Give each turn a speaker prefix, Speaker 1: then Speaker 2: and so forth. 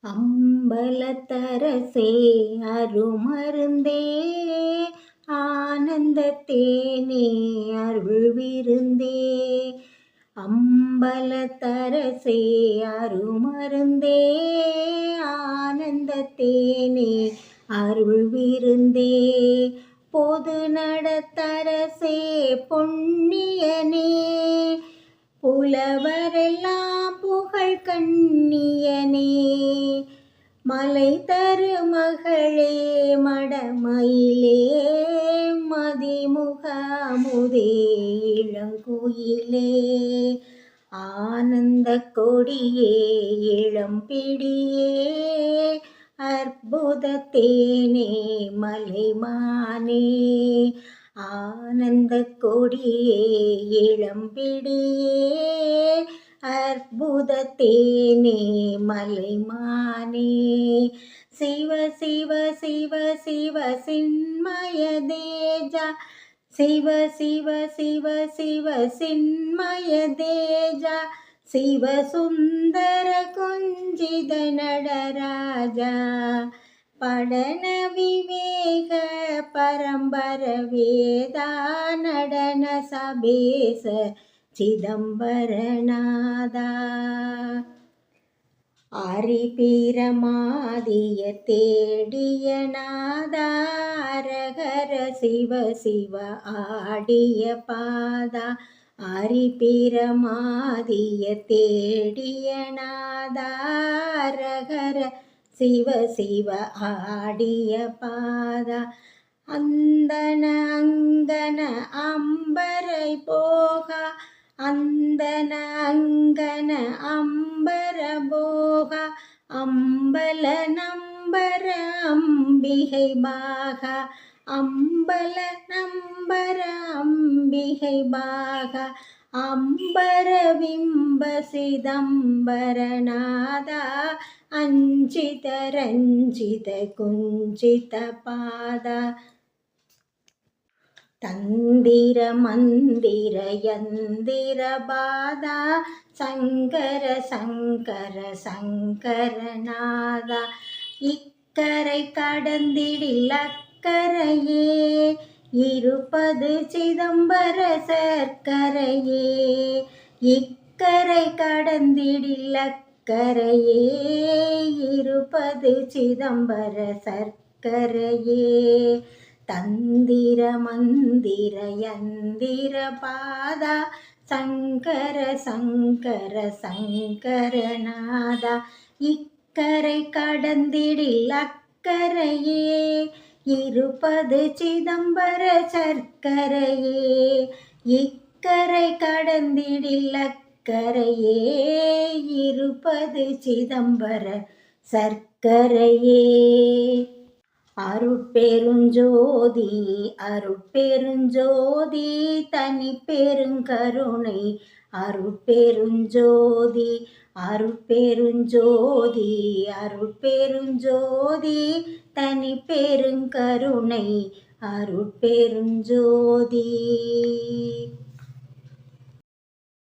Speaker 1: அம்பலத்தரசே அருமருந்தே ஆனந்தத்தேனே அருள் விருந்தே. அம்பலத்தரசே அருமருந்தே ஆனந்தத்தேனே அருள் விருந்தே. பொது நடத்தரசே பொன்னியனே புலவரெல்லாம் புகழ் கண்ணியனே. மலை தரு மகளே மடமயிலே மதிமுகமுதே இளங்குயிலே. ஆனந்த கொடியே இளம்பிடியே அற்புதத்தேனே மலைமானே. ஆனந்த கொடியே இளம்பிடியே அற்புதத்தேனே மலைமானே. சிவ சிவ சிவ சிவ சின்மய தேஜா சிவ சிவ சிவ சிவ சின்மய தேஜா சிவ சுந்தர குஞ்சித நடராஜா. படன விவேக பரம்பர வேதா நடன சபேச சிதம்பரநாதா. அரிபீரமாதிய தேடிய நாதா அரகர சிவ சிவ ஆடிய பாதா. அரிபீரமாதிய தேடிய நாதா அரகர சிவ சிவ ஆடிய பாதா. அந்தன அங்கன அம்பரை போகா அந்தன அங்கன அம்பர போகா. அம்பல நம்பர அம்பிகை பாகா அம்பல நம்பர அம்பிகை பாகா. அம்பர விம்ப சிதம்பரநாதா அஞ்சித ரஞ்சித குஞ்சித பாதா. தந்திர மந்திர யந்திர பாதா சங்கர சங்கர சங்கரநாதா. இக்கரை கடந்திடில் அக்கரையே இருப்பது சிதம்பர சர்க்கரையே. இக்கரை கடந்திடில் அக்கரையே இருப்பது சிதம்பர சர்க்கரையே. தந்திர மந்திர யந்திர பாதா சங்கர சங்கர சங்கரநாதா. இக்கரை கடந்திடில் அக்கரையே இருப்பது சிதம்பர சர்க்கரையே. இக்கரை கடந்திடில் அக்கரையே இருப்பது சிதம்பர சர்க்கரையே. அருட்பெருஞ்சோதி அருட்பெருஞ்சோதி தனி பெருங்கருணை அருட்பெருஞ்சோதி. அருட்பெருஞ்சோதி அருட்பெருஞ்சோதி தனி பெருங்கருணை அருட்பெருஞ்சோதி.